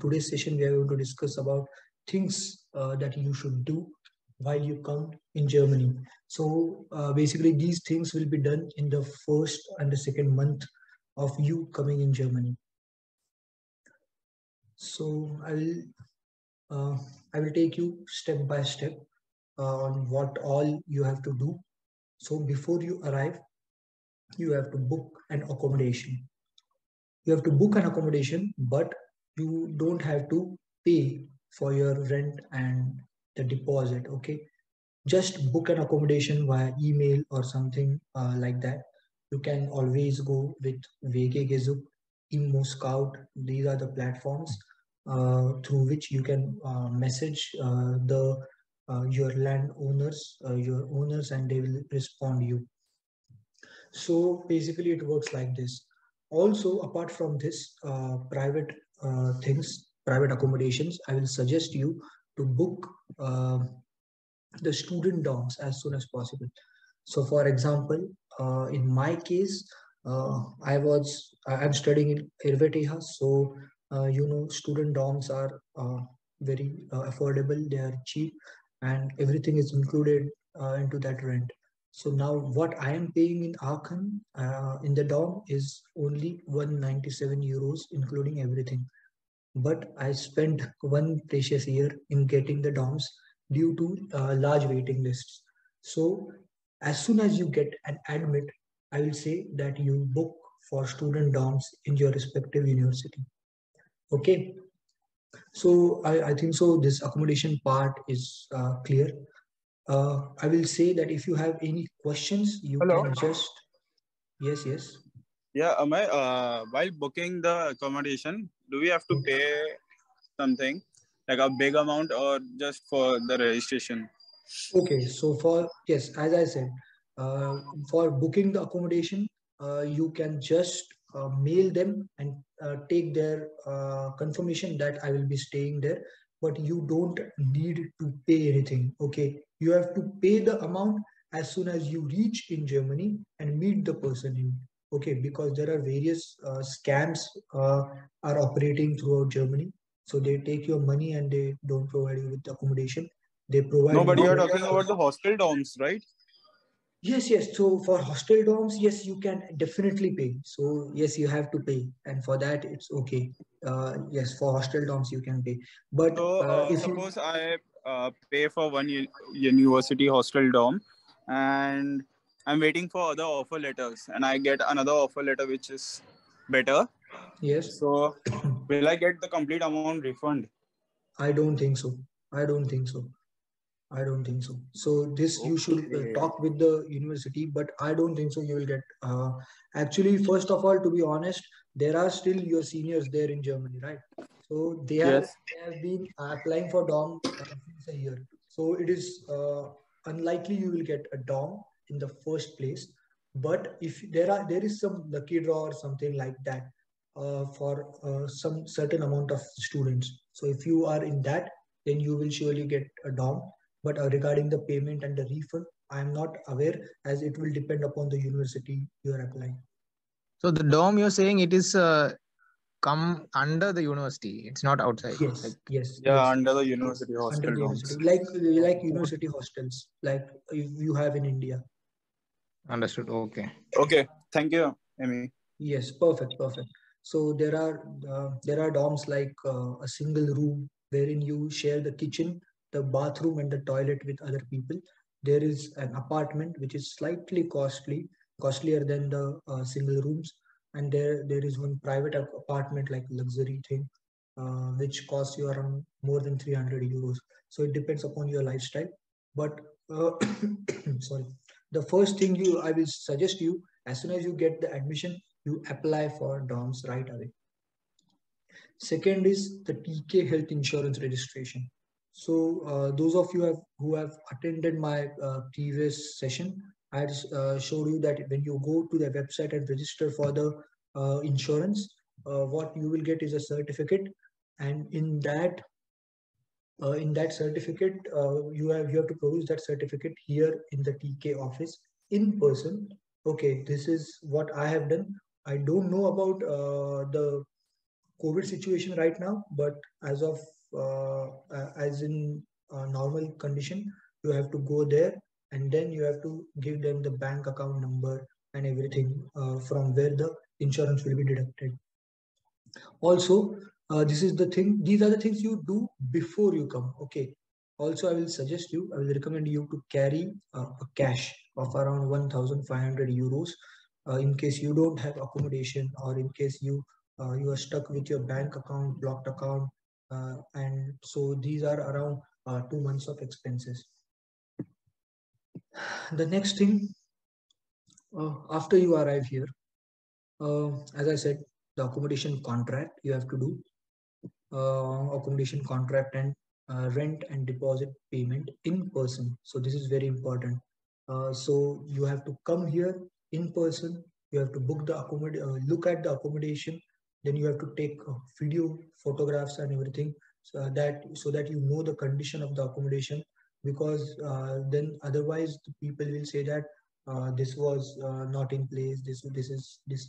today's session we are going to discuss about things that you should do while you come in Germany. So basically these things will be done in the first and the second month of you coming in Germany. So I will take you step by step on what all you have to do. So before you arrive, you have to book an accommodation. You have to book an accommodation, but you don't have to pay for your rent and the deposit. Okay, just book an accommodation via email or something like that. You can always go with Wegegesuch, Immo Scout. These are the platforms through which you can message your landowners, your owners, and they will respond you. So basically it works like this. Also, apart from this private private accommodations, I will suggest you to book the student dorms as soon as possible. So for example, in my case, I'm studying in RWTH, so student dorms are very affordable, they are cheap, and everything is included into that rent. So now what I am paying in Aachen in the dorm is only 197 euros, including everything. But I spent one precious year in getting the dorms due to large waiting lists. So as soon as you get an admit, I will say that you book for student dorms in your respective university. Okay. So I think so this accommodation part is clear. I will say that if you have any questions, you can just, yes. Yeah, Amey, while booking the accommodation, do we have to pay something like a big amount or just for the registration? Okay, so yes, as I said, for booking the accommodation, you can just mail them and take their confirmation that I will be staying there, but you don't need to pay anything. Okay, you have to pay the amount as soon as you reach in Germany and meet the person in. Okay, because there are various scams are operating throughout Germany, so they take your money and they don't provide you with the accommodation. They provide No, you but with you're the talking about the hostel dorms, right? Yes. So for hostel dorms, yes, you can definitely pay. So yes, you have to pay, and for that it's okay. Yes, for hostel dorms you can pay, but So, if you suppose I pay for one university hostel dorm and I'm waiting for other offer letters and I get another offer letter which is better. yes, So, will I get the complete amount refund? I don't think so. I don't think so. I don't think so. So this you should Okay. talk with the university, but I don't think so. You will get. Actually, first of all, to be honest, there are still your seniors there in Germany, right? So Yes. they have been applying for dorm since a year. So it is unlikely you will get a dorm in the first place. But if there is some lucky draw or something like that for some certain amount of students. So if you are in that, then you will surely get a dorm, but regarding the payment and the refund, I am not aware, as it will depend upon the university you are applying. So the dorm you're saying it is come under the university. It's not outside. Yes, yes, Yeah, yes. under the university Under hostel the dorms. university, like university hostels, like you have in India. Understood. Okay. Okay. Thank you, Amy. Yes, perfect, perfect. So there are dorms like a single room wherein you share the kitchen, the bathroom, and the toilet with other people. There is an apartment which is slightly costlier than the single rooms, and there is one private apartment like luxury thing, which costs you around more than 300 euros. So it depends upon your lifestyle. But sorry, the first thing I will suggest you, as soon as you get the admission, you apply for dorms right away. Second is the TK health insurance registration. So those of you who have attended my previous session, I had showed you that when you go to the website and register for the insurance, what you will get is a certificate, and in that certificate, you have to produce that certificate here in the TK office in person. Okay, this is what I have done. I don't know about the COVID situation right now, but as of as in normal condition, you have to go there and then you have to give them the bank account number and everything from where the insurance will be deducted. Also, this is the thing, these are the things you do before you come. Okay. Also, I will recommend you to carry a cash of around 1,500 euros in case you don't have accommodation, or in case you are stuck with your bank account, blocked account, and so these are around 2 months of expenses. The next thing, after you arrive here, as I said, the accommodation contract you have to do. Accommodation contract and rent and deposit payment in person. So this is very important. So you have to come here in person. You have to book the look at the accommodation. Then you have to take video, photographs, and everything, so that you know the condition of the accommodation. Because then otherwise the people will say that this was not in place. This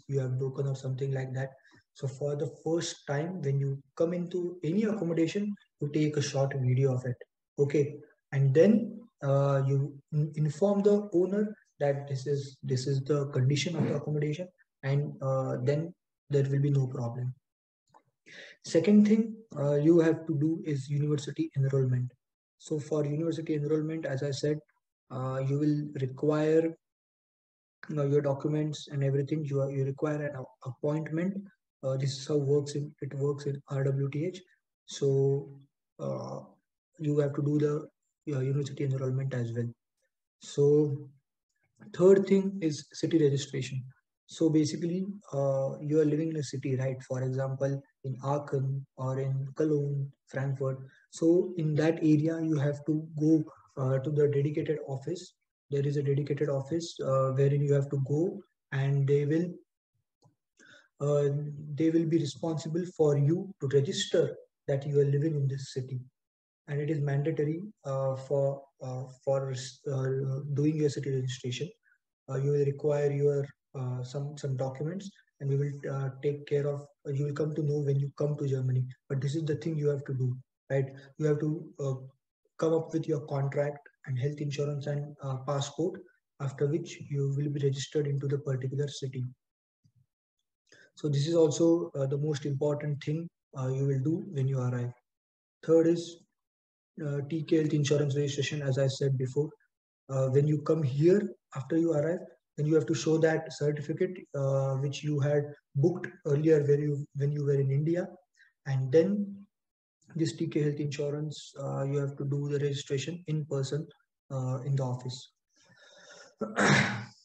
you have broken or something like that. So for the first time, when you come into any accommodation, you take a short video of it. Okay. And then you inform the owner that this is the condition of the accommodation, and then there will be no problem. Second thing you have to do is university enrollment. So for university enrollment, as I said, you will require your documents and everything. You require an appointment. This is how it works in RWTH. So you have to do the university enrollment as well. So third thing is city registration. So basically, you are living in a city, right? For example, in Aachen or in Cologne, Frankfurt. So in that area, you have to go to the dedicated office. There is a dedicated office wherein you have to go, and they will be responsible for you to register that you are living in this city. And it is mandatory for doing your city registration. You will require your some documents, and we will take care of. You will come to know when you come to Germany. But this is the thing you have to do, right? You have to come up with your contract and health insurance and passport, after which you will be registered into the particular city. So this is also the most important thing you will do when you arrive. Third is TK health insurance registration. As I said before, when you come here after you arrive, then you have to show that certificate which you had booked earlier when you were in India, and then this TK health insurance you have to do the registration in person in the office.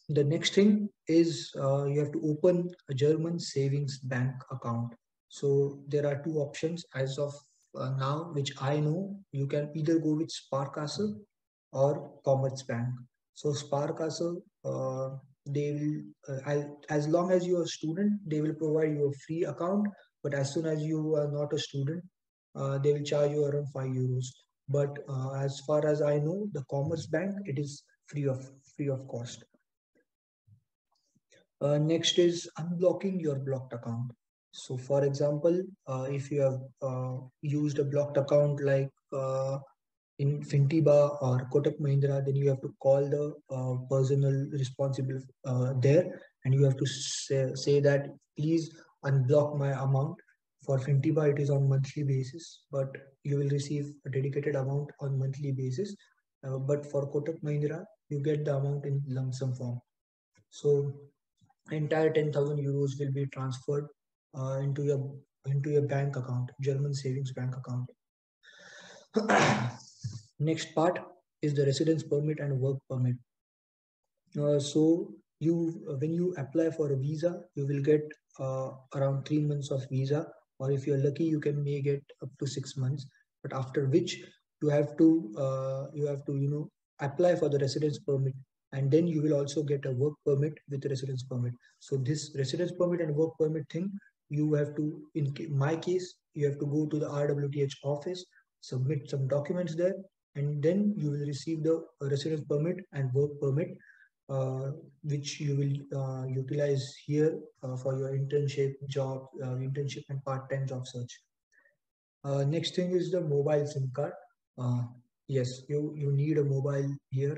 The next thing is you have to open a German savings bank account. So there are two options as of now, which I know. You can either go with Sparkasse or Commerzbank. So Sparkasse, they will, as long as you are a student, they will provide you a free account. But as soon as you are not a student, they will charge you around 5 euros. But as far as I know, the Commerzbank, it is free of cost. Next is unblocking your blocked account. So for example, if you have used a blocked account like in Fintiba or Kotak Mahindra, then you have to call the personal responsible there, and you have to say that please unblock my amount. For Fintiba, it is on monthly basis, but you will receive a dedicated amount on monthly basis. But for Kotak Mahindra, you get the amount in lump sum form. So entire 10,000 euros will be transferred into your bank account, German savings bank account. Next part is the residence permit and work permit. So when you apply for a visa, you will get around 3 months of visa, or if you're lucky, you may get up to 6 months. But after which you have to apply for the residence permit, and then you will also get a work permit with the residence permit. So this residence permit and work permit thing, you have to, in my case, you have to go to the RWTH office, submit some documents there, and then you will receive the residence permit and work permit. which you will utilize here for your internship, job, internship and part-time job search. Next thing is the mobile SIM card. Yes, you need a mobile here,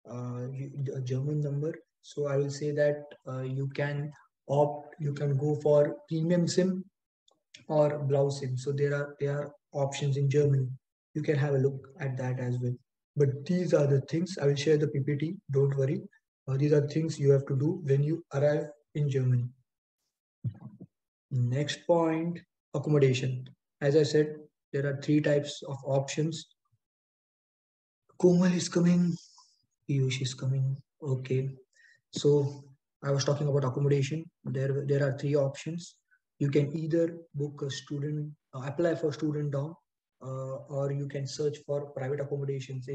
a German number. So I will say that you can go for premium SIM or Blau SIM. So there are options in Germany. You can have a look at that as well. But these are the things I will share the PPT. Don't worry. These are things you have to do when you arrive in Germany. Next point, accommodation. As I said, there are 3 types of options. Komal is coming. Piyush is coming. Okay. So I was talking about accommodation. There are 3 options. You can either book a student, apply for student dorm, or you can search for private accommodations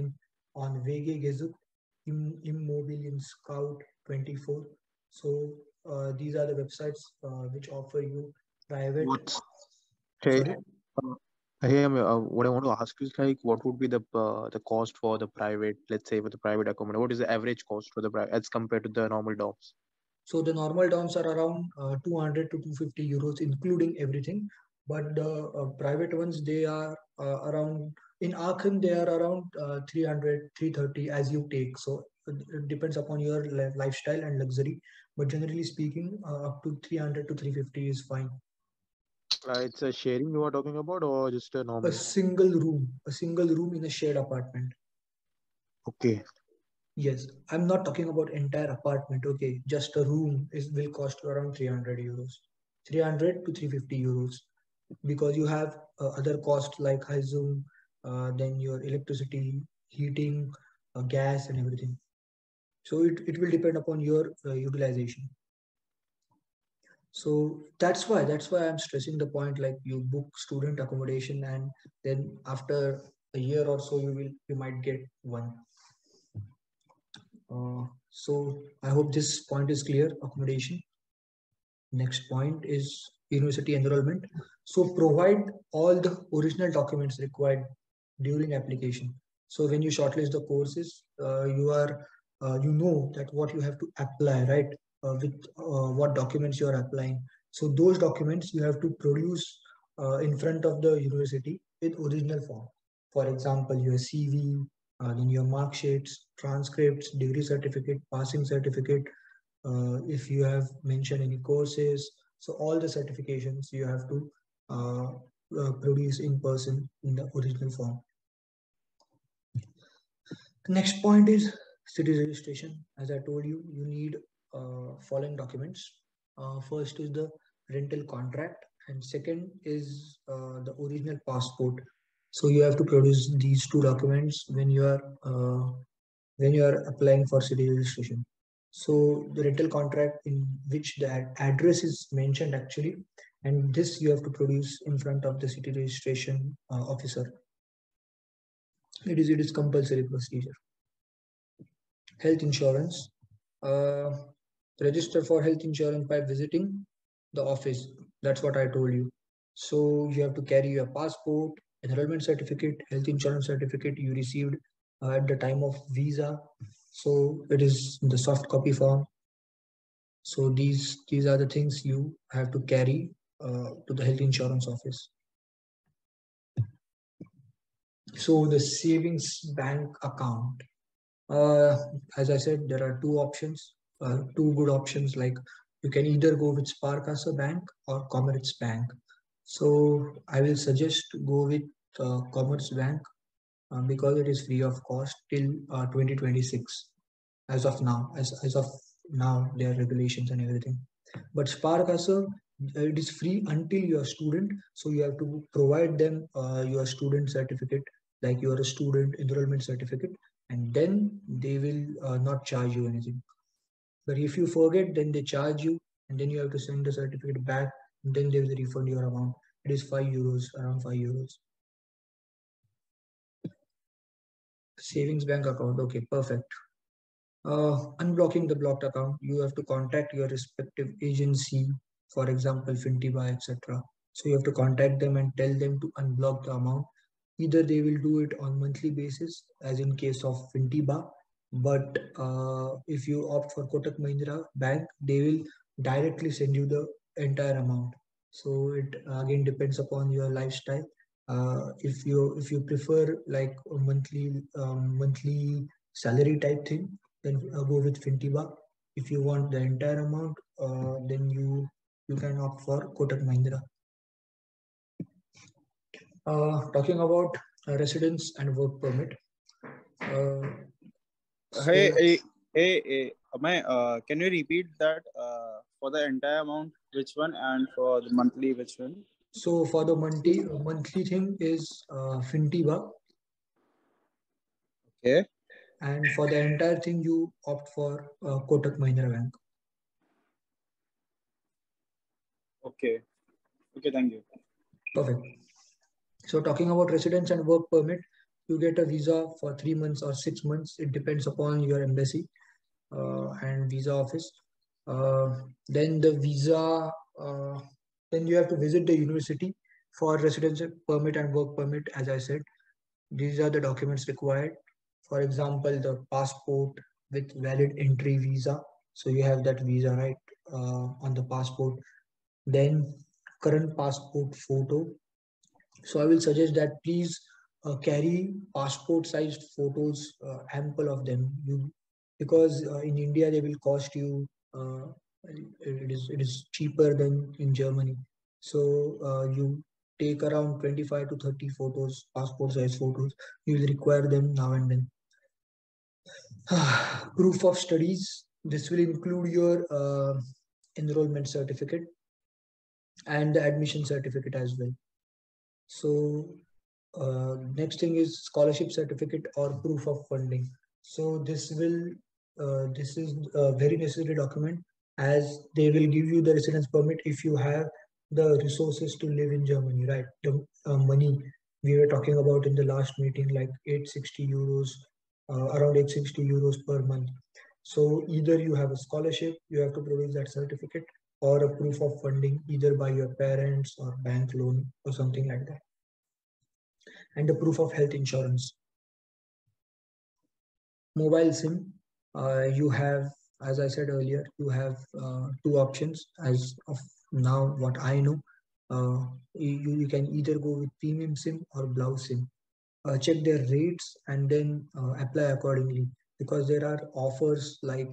on WG Gesucht, Immobilien Scout 24. So these are the websites which offer you private. What's hey? Sorry? Hey, what I want to ask is like, what would be the cost for the private, let's say, for the private accommodation? What is the average cost for the private as compared to the normal dorms? So the normal dorms are around 200 to 250 euros, including everything. But the private ones, they are around, in Aachen, they are around 300, 330 as you take. So it depends upon your lifestyle and luxury. But generally speaking, up to 300 to 350 is fine. It's a sharing you are talking about, or just a normal? A single room in a shared apartment. Okay. Yes, I'm not talking about entire apartment. Okay, just a room will cost you around 300 euros, 300 to 350 euros, because you have other costs like Zoom, then your electricity, heating, gas, and everything. So it will depend upon your utilization. So that's why I'm stressing the point, like you book student accommodation and then after a year or so you might get one. So I hope this point is clear. Accommodation. Next point is university enrollment. So provide all the original documents required during application. So when you shortlist the courses, you know that what you have to apply, right? With what documents you are applying. So those documents you have to produce in front of the university with original form. For example, your CV, then your mark sheets, transcripts, degree certificate, passing certificate, if you have mentioned any courses. So all the certifications you have to produce in person in the original form. The next point is city registration. As I told you, you need following documents. First is the rental contract, and second is the original passport. So you have to produce these 2 documents when you are applying for city registration. So the rental contract in which the address is mentioned actually, and this you have to produce in front of the city registration officer. It is compulsory procedure. Health insurance. Register for health insurance by visiting the office. That's what I told you. So you have to carry your passport, enrollment certificate, health insurance certificate you received at the time of visa. So it is the soft copy form. So these are the things you have to carry to the health insurance office. So the savings bank account. As I said, there are 2 options, 2 good options. Like you can either go with Sparkasse Bank or Commerzbank. So I will suggest go with Commerzbank because it is free of cost till 2026. As of now, there are regulations and everything. But Sparkasse, it is free until you are a student. So you have to provide them your student certificate, like you are a student enrollment certificate, and then they will not charge you anything. But if you forget, then they charge you, and then you have to send the certificate back, and then they will refund your amount. It is 5 euros, around 5 euros. Savings bank account. Okay, perfect. Unblocking the blocked account, you have to contact your respective agency, for example, Fintiba, etc. So you have to contact them and tell them to unblock the amount. Either they will do it on monthly basis, as in case of Fintiba, But if you opt for Kotak Mahindra Bank, they will directly send you the entire amount. So it again depends upon your lifestyle. If you prefer like a monthly salary type thing, then go with Fintiba. If you want the entire amount, then you can opt for Kotak Mahindra. Talking about residence and work permit. Hey, Amey, can you repeat that for the entire amount, which one, and for the monthly, which one? So for the monthly thing is Fintiba, Okay. and for the entire thing you opt for Kotak Mahindra Bank. Okay. Okay, thank you. Perfect. So talking about residence and work permit, you get a visa for 3 months or 6 months. It depends upon your embassy and visa office. Then the visa, then you have to visit the university for residence permit and work permit. As I said, these are the documents required. For example, the passport with valid entry visa. So you have that visa, right, on the passport. Then current passport photo. So I will suggest that please carry passport-sized photos, ample of them. Because in India they will cost you. It is cheaper than in Germany. So you take around 25 to 30 photos, passport-sized photos. You will require them now and then. Proof of studies. This will include your enrollment certificate and the admission certificate as well. So next thing is scholarship certificate or proof of funding. So this is a very necessary document, as they will give you the residence permit if you have the resources to live in Germany, right? The money we were talking about in the last meeting, like 860 euros, around 860 euros per month. So either you have a scholarship, you have to provide that certificate, or a proof of funding, either by your parents or bank loan or something like that, and the proof of health insurance. Mobile SIM, you have, as I said earlier, you have two options as of now, what I know. You can either go with premium SIM or Blau SIM. Check their rates and then apply accordingly, because there are offers like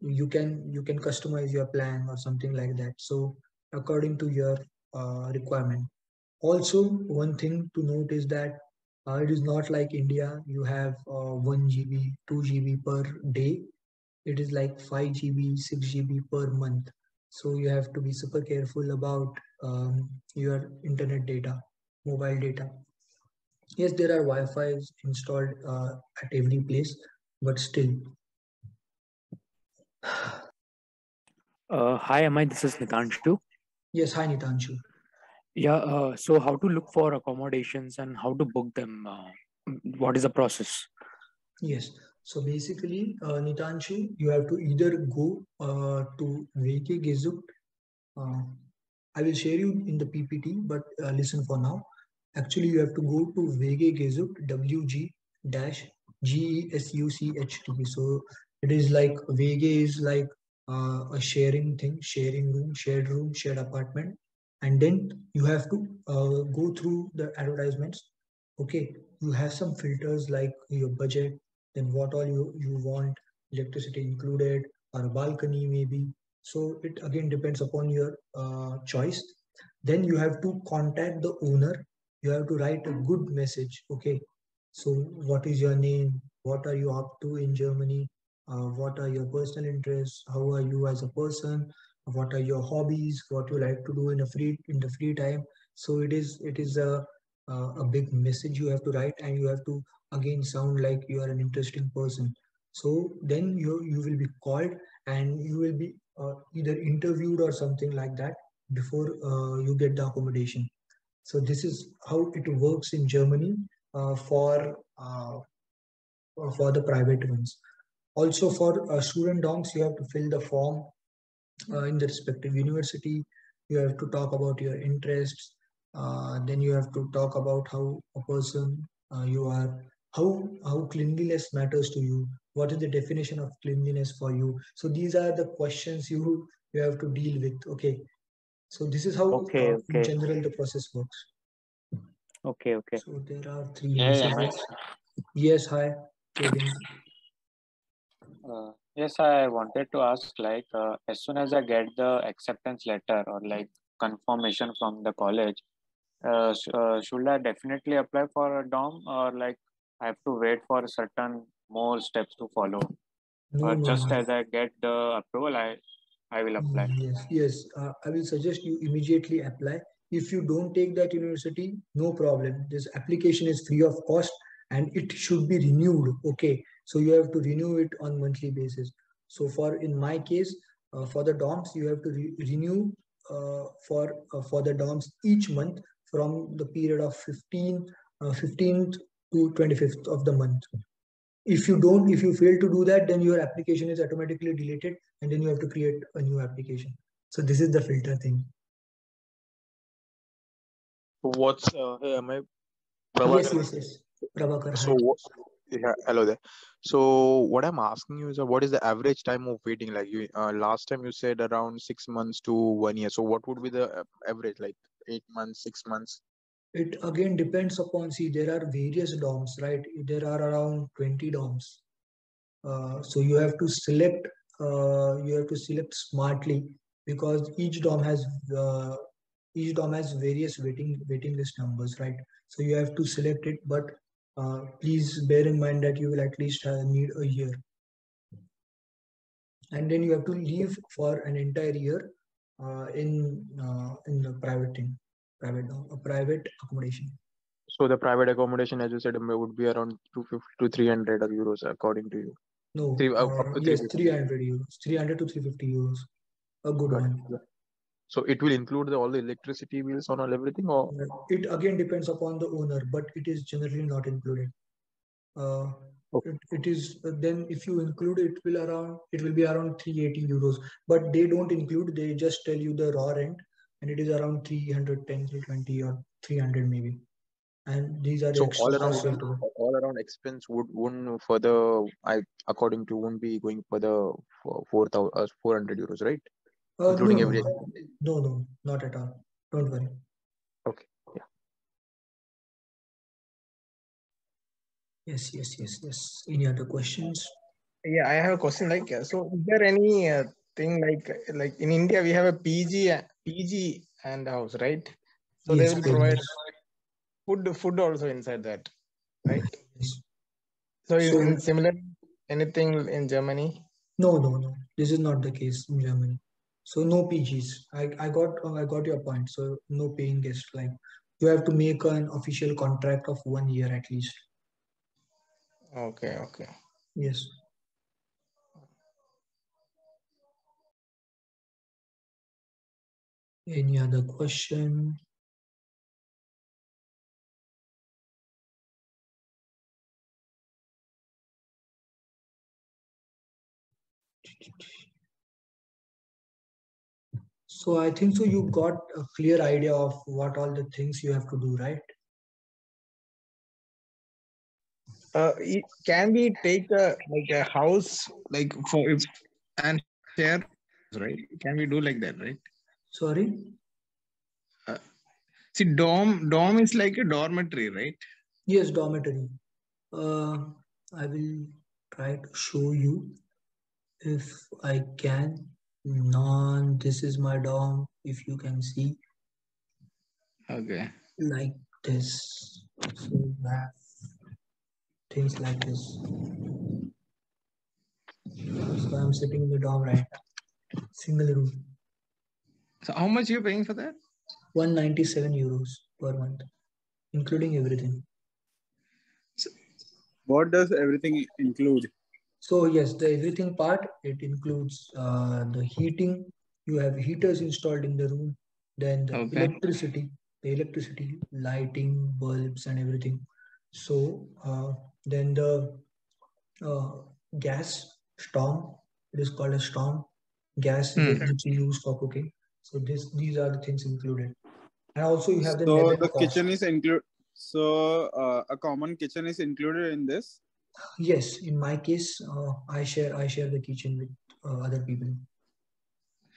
you can customize your plan or something like that. So according to your requirement. Also, one thing to note is that it is not like India. You have 1 GB, 2 GB per day. It is like 5 GB, 6 GB per month. So you have to be super careful about your internet data, mobile data. Yes, there are Wi-Fi's installed at every place, but still. Hi, Amey. This is Nitanshu. Yes, hi Nitanshu. Yeah. So, how to look for accommodations and how to book them? What is the process? Yes. So basically, Nitanshu, you have to either go to VK Gezup. I will share you in the PPT, but listen for now. Actually, you have to go to VG Gesucht, WG-GESUCHT. So it is like VG is like a sharing thing, sharing room, shared apartment. And then you have to go through the advertisements. Okay, you have some filters like your budget, then what all you want, electricity included, or a balcony maybe. So it again depends upon your choice. Then you have to contact the owner. You have to write a good message. Okay, so what is your name? What are you up to in Germany? What are your personal interests? How are you as a person? What are your hobbies? What you like to do in the free time? So it is a big message you have to write, and you have to again sound like you are an interesting person. So then you will be called, and you will be either interviewed or something like that before you get the accommodation. So this is how it works in Germany for the private ones. Also for student dorms, you have to fill the form in the respective university. You have to talk about your interests. Then you have to talk about how a person you are, how cleanliness matters to you. What is the definition of cleanliness for you? So these are the questions you have to deal with. Okay. So this is how in general the process works. Okay. So there are 3 Hey, messages. Yes, hi, Kevin. yes, I wanted to ask, like, as soon as I get the acceptance letter or like confirmation from the college, should I definitely apply for a dorm, or like I have to wait for certain more steps to follow? No, Or no, just no. as I get the approval, I will apply. Yes. I will suggest you immediately apply. If you don't take that university, no problem. This application is free of cost and it should be renewed. Okay, so you have to renew it on monthly basis. So in my case, for the dorms, you have to renew for the dorms each month from the period of 15th to 25th of the month. If you fail to do that, then your application is automatically deleted and then you have to create a new application. So this is the filter thing. What's hey, am I Yes. Prabhakar, So yeah, hello there. So what I'm asking you is what is the average time of waiting? Like you last time you said around 6 months to 1 year. So what would be the average? Like 8 months, 6 months? It again depends upon, see, there are various dorms, right? There are around 20 dorms. So you have to select smartly, because each dorm has various waiting list numbers, right? So you have to select it, but please bear in mind that you will at least need a year, and then you have to leave for an entire year in the private accommodation. So the private accommodation, as you said, would be around 250 to 300 euros, according to you. No, Up to yes, 350. 300 to 350 euros, a good one. So it will include all the electricity bills on all everything, or it again depends upon the owner, but it is generally not included. It is then if you include it will be around 380 euros, but they don't include, they just tell you the raw rent, and it is around 310, 320 or 300 maybe, and these are the extra costs. all around expense wouldn't further, according to, won't be going further for 400 euros, right? Including everything. No, not at all. Don't worry. Okay. Yeah. Yes. Any other questions? Yeah, I have a question. Like, so is there any thing like in India we have a PG and house, right? So yes, they will provide food also inside that, right? Yes. So in similar anything in Germany? No. This is not the case in Germany. So no PGs. I got your point. So no paying guest. Like you have to make an official contract of 1 year at least. Okay. Yes. Any other question? So I think so you got a clear idea of what all the things you have to do, right? Can we take a house like and share, right? Can we do like that, right? Sorry? See, dorm is like a dormitory, right? Yes, dormitory. I will try to show you if I can. This is my dorm, if you can see. Okay. Like this. So you have things like this. So I'm sitting in the dorm right now. Single room. So how much you're paying for that? 197 euros per month, including everything. What does everything include? So yes, the everything part, it includes the heating. You have heaters installed in the room. Then the electricity, lighting, bulbs, and everything. So then the gas storm. It is called a storm gas which you use for cooking. So these are the things included. And also you have the So nether the cost. kitchen is included. So a common kitchen is included in this? Yes, in my case, I share the kitchen with other people.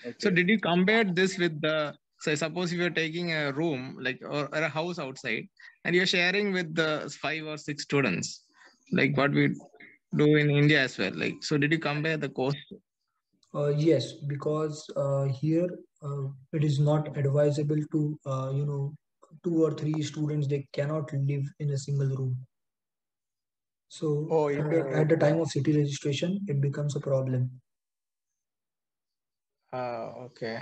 Okay. So did you compare this with the, so suppose if you're taking a room like or a house outside and you're sharing with the 5 or 6 students, like what we do in India as well. Like, so did you compare the cost? Yes, because here it is not advisable to 2 or 3 students, they cannot live in a single room. So Oh, at the time of city registration, it becomes a problem. Okay.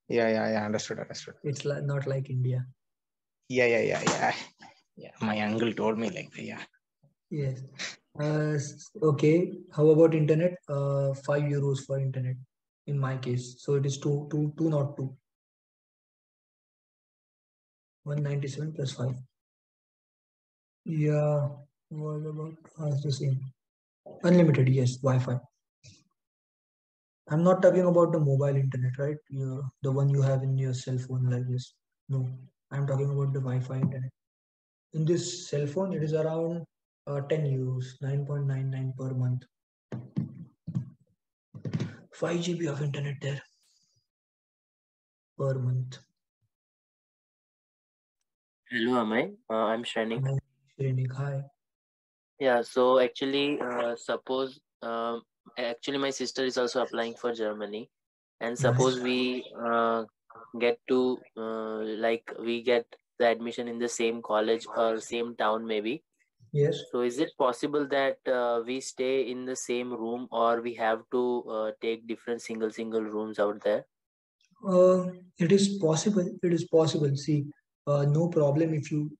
Yeah. Understood. It's not like India. Yeah. My uncle told me like that. Yeah. Yes. Okay. How about internet? 5 euros for internet in my case. So it is 202. 197 plus 5. Yeah. What about the same? Unlimited, yes, Wi-Fi. I'm not talking about the mobile internet, right? The one you have in your cell phone like this. No, I'm talking about the Wi-Fi internet. In this cell phone, it is around 10 euros, 9.99 per month. 5 GB of internet there per month. Hello, Amey. I'm Shrenik. Shrenik, hi. Yeah, so actually, suppose actually my sister is also applying for Germany, and suppose we get to like we get the admission in the same college or same town maybe. Yes. So is it possible that we stay in the same room, or we have to take different single rooms out there? It is possible. It is possible. See, no problem if you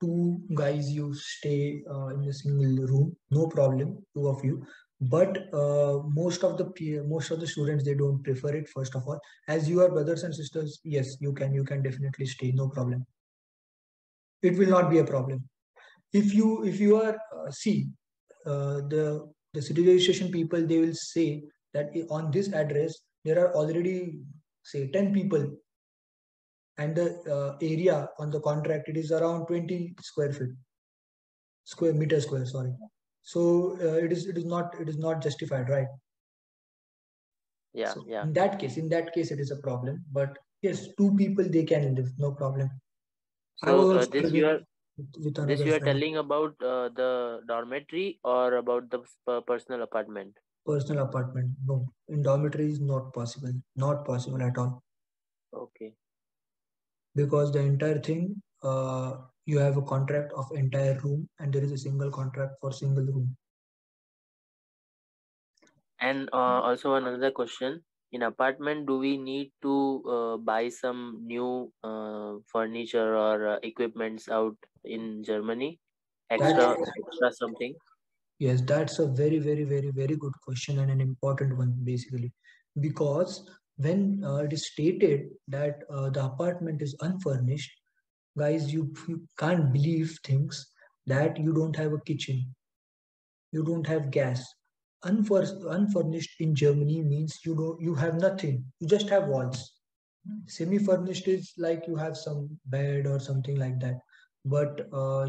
2 guys you stay in a single room. No problem, 2 of you. But most of the students, they don't prefer it. First of all, as you are brothers and sisters, yes, you can definitely stay. No problem. It will not be a problem. If you are the city registration people, they will say that on this address there are already say 10 people, and the area on the contract, it is around 20 square meter square, sorry. So it is not justified, right? Yeah, So yeah. in that case it is a problem, but yes, 2 people they can live, no problem. I was So also this living with this another you are friend. telling about the dormitory or about the personal apartment? Personal apartment, no. In dormitory is not possible at all, Okay. because the entire thing, you have a contract of entire room, and there is a single contract for single room. And also another question. In apartment, do we need to buy some new furniture or equipments out in Germany? Extra something? Yes, that's a very good question, and an important one, basically, because when it is stated that the apartment is unfurnished, guys, you can't believe things, that you don't have a kitchen, you don't have gas. Unfurnished in Germany means you have nothing, you just have walls. Semi-furnished is like you have some bed or something like that, but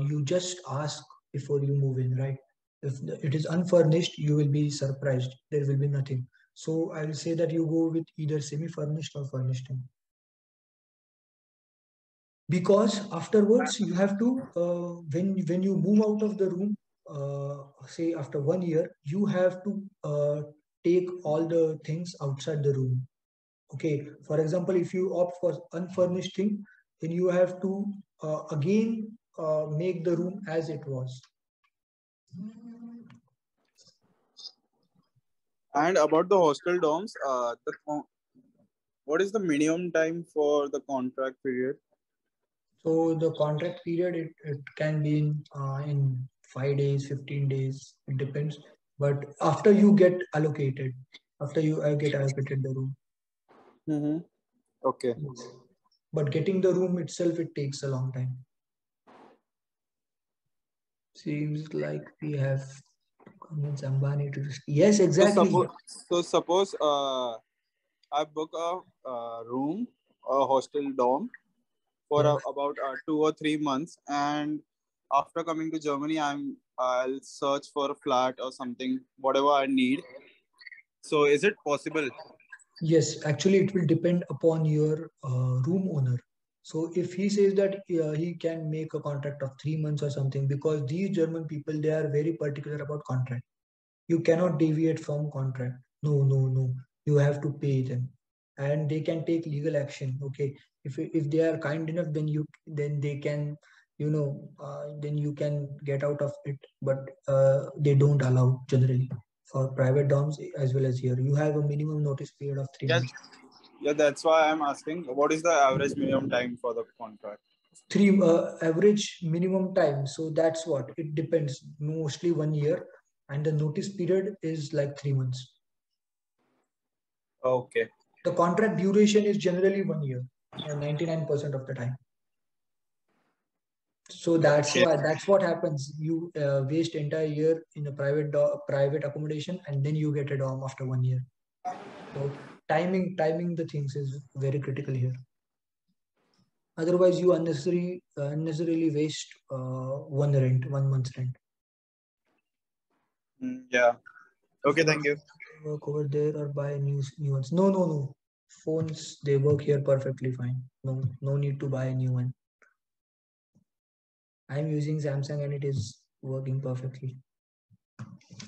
you just ask before you move in, right? If it is unfurnished, you will be surprised, there will be nothing. So I will say that you go with either semi-furnished or furnished thing, because afterwards you have to when you move out of the room, say after 1 year, you have to take all the things outside the room. Okay, for example, if you opt for unfurnished thing, then you have to again make the room as it was. And about the hostel dorms, what is the minimum time for the contract period? So the contract period, it can be in 5 days, 15 days, it depends. But after you get allocated, the room. Mm-hmm. Okay. Yes. But getting the room itself, it takes a long time. Seems like we have convinced Ambani to just... Yes, exactly. So suppose I book a room, a hostel dorm for Yeah. about 2 or 3 months, and after coming to Germany, I'll search for a flat or something, whatever I need. So is it possible? Yes, actually, it will depend upon your room owner. So if he says that he can make a contract of 3 months or something, because these German people, they are very particular about contract. You cannot deviate from contract. No, no, no. You have to pay them, and they can take legal action. Okay, if they are kind enough, then they can, then you can get out of it. But they don't allow generally for private dorms as well as here. You have a minimum notice period of 3 months. Yeah, that's why I'm asking. What is the average minimum time for the contract? Three average minimum time. So that's what it depends. Mostly 1 year, and the notice period is like 3 months. Okay. The contract duration is generally 1 year, 99% of the time. So that's Okay. why that's what happens. You waste entire year in a private accommodation, and then you get a dorm after 1 year. So timing the things is very critical here. Otherwise, you unnecessarily waste 1 month's rent. Yeah. Okay, So thank you. work over there or buy new ones. No, no, no. Phones, they work here perfectly fine. No need to buy a new one. I'm using Samsung and it is working perfectly.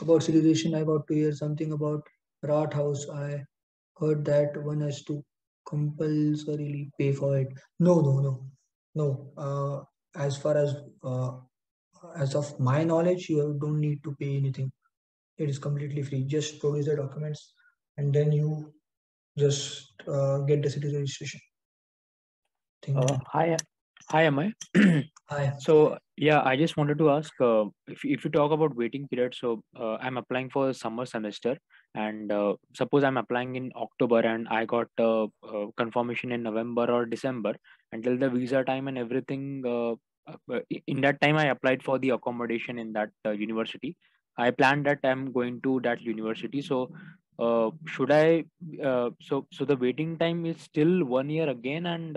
About segregation, I got to hear something about rat house. I heard that one has to compulsorily pay for it. No, no, no, no. As far as of my knowledge, you don't need to pay anything. It is completely free. Just produce the documents, and then you just get the city registration thing. Hi, Amey. Hi. So yeah, I just wanted to ask if you talk about waiting period. So I'm applying for a summer semester, and suppose I'm applying in October, and I got confirmation in November or December. Until the visa time and everything, in that time I applied for the accommodation in that university. I planned that I'm going to that university. So should I? So the waiting time is still 1 year again, and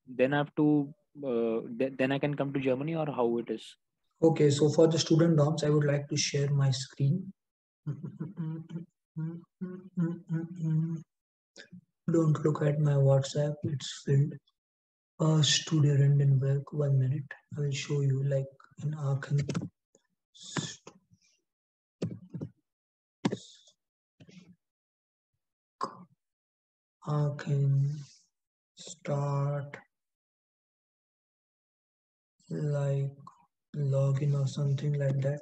then I have to then I can come to Germany, or how it is? Okay, so for the student dorms, I would like to share my screen. Don't look at my WhatsApp, it's filled. Student and work, 1 minute. I will show you like in Aachen. Aachen start like login or something like that.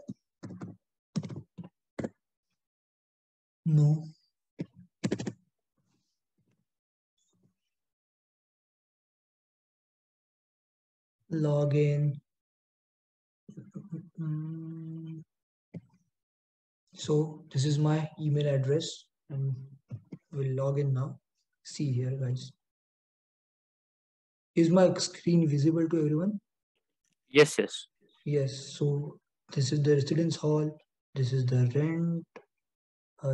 No. Login. So this is my email address, and we'll log in now. See here, guys. Is my screen visible to everyone? Yes, yes. Yes. So this is the residence hall. This is the rent.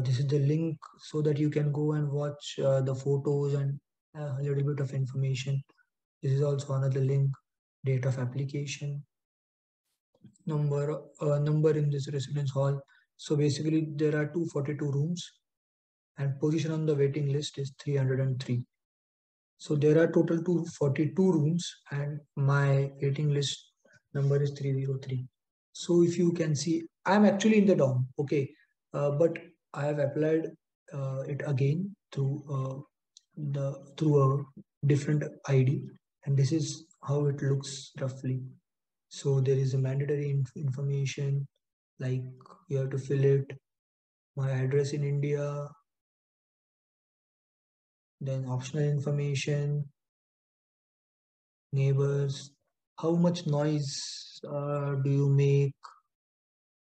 This is the link so that you can go and watch the photos and a little bit of information. This is also another link. Date of application. Number in this residence hall. So basically there are 242 rooms, and position on the waiting list is 303. So there are total 242 rooms, and my waiting list number is 303. So if you can see, I'm actually in the dorm, okay, but I have applied it again through a different ID, and this is how it looks roughly. So there is a mandatory information, like you have to fill it, my address in India, then optional information, neighbors, how much noise do you make,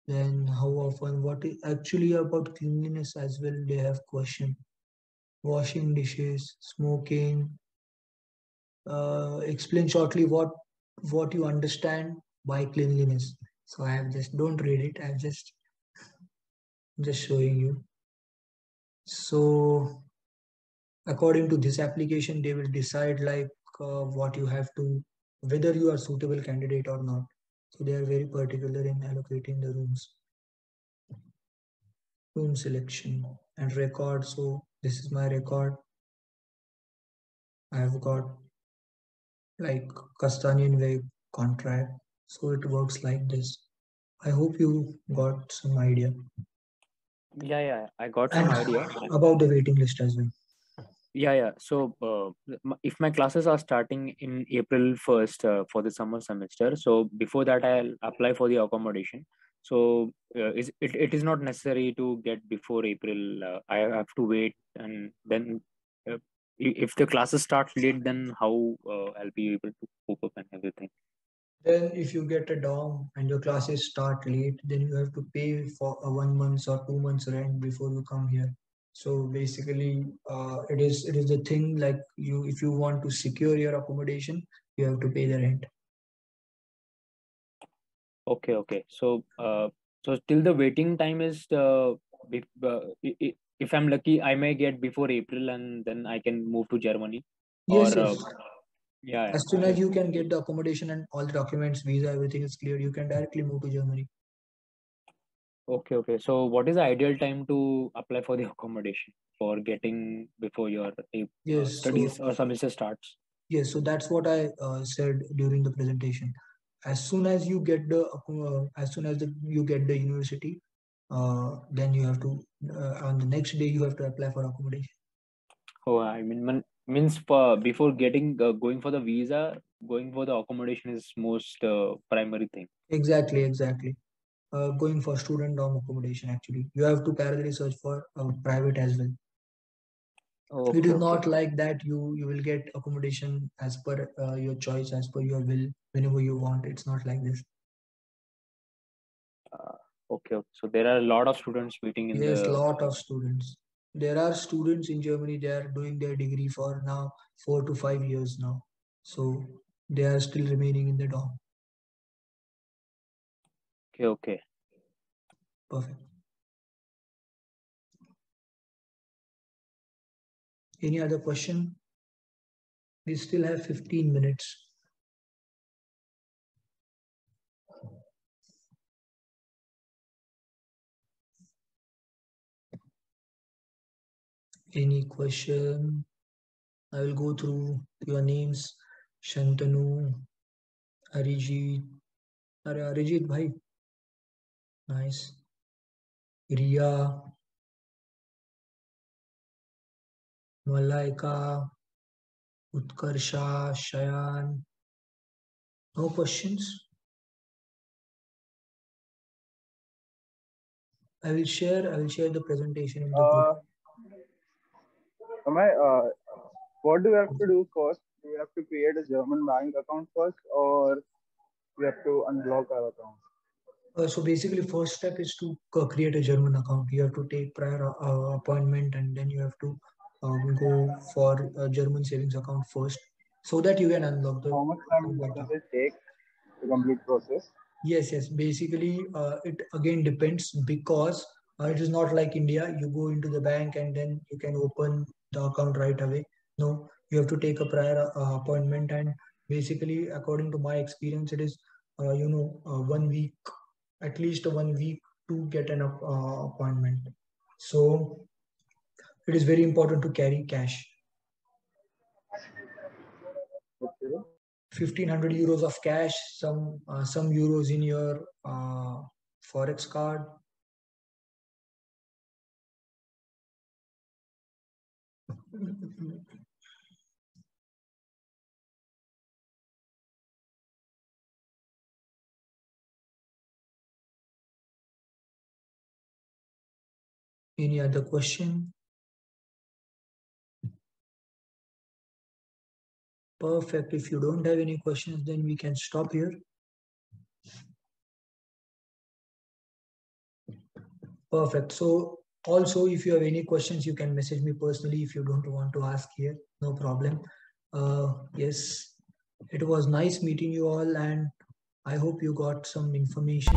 then how often, what is actually about cleanliness as well, they have question, washing dishes, smoking, explain shortly what you understand by cleanliness. So I have just, don't read it, I'm just showing you. So according to this application, they will decide like what you have to whether you are suitable candidate or not. So they are very particular in allocating the rooms. Room selection and record. So this is my record. I have got like Castanian Way contract. So it works like this. I hope you got some idea. Yeah, I got some idea about the waiting list as well. Yeah. So if my classes are starting in April 1st for the summer semester, so before that I'll apply for the accommodation. So it is not necessary to get before April. I have to wait, and then if the classes start late, then how I'll be able to cope up and everything. Then if you get a dorm and your classes start late, then you have to pay for a 1 month or 2 months rent before you come here. So basically, it is the thing like if you want to secure your accommodation, you have to pay the rent. Okay. So till the waiting time is if I'm lucky, I may get before April, and then I can move to Germany. Yes. Yeah. As soon as you can get the accommodation and all the documents, visa, everything is clear, you can directly move to Germany. Okay. So what is the ideal time to apply for the accommodation for getting before your studies or semester starts? Yes, so that's what I said during the presentation. As soon as you get the you get the university, then you have to on the next day you have to apply for accommodation. Oh, I mean means before getting going for the visa, going for the accommodation is most primary thing. Exactly. Going for student dorm accommodation, actually you have to parallelly search for private as well. Okay, it is not like that you will get accommodation as per your choice, as per your will, whenever you want. It's not like this. Okay. So there are a lot of students waiting in yes, lot of students. There are students in Germany, they are doing their degree for now 4 to 5 years now, so they are still remaining in the dorm. Okay. Perfect. Any other question? We still have 15 minutes. Any question? I will go through your names. Shantanu, Arijit. Arijit bhai. Nice. Riya, Malaika, Utkarsha, Shayan. No questions? I will share the presentation in the group. What do you have to do first? Do you have to create a German bank account first, or you have to unblock our account? So basically, first step is to create a German account. You have to take prior appointment, and then you have to go for a German savings account first, so that you can unlock the. How much time does it take to complete process? Yes. Basically, it again depends, because it is not like India. You go into the bank and then you can open the account right away. No, you have to take a prior appointment, and basically, according to my experience, it is 1 week, at least 1 week to get an appointment. So it is very important to carry cash. Okay. 1,500 euros of cash, some euros in your forex card. Any other question? Perfect. If you don't have any questions, then we can stop here. Perfect. So also, if you have any questions, you can message me personally. If you don't want to ask here, no problem. Yes, it was nice meeting you all, and I hope you got some information.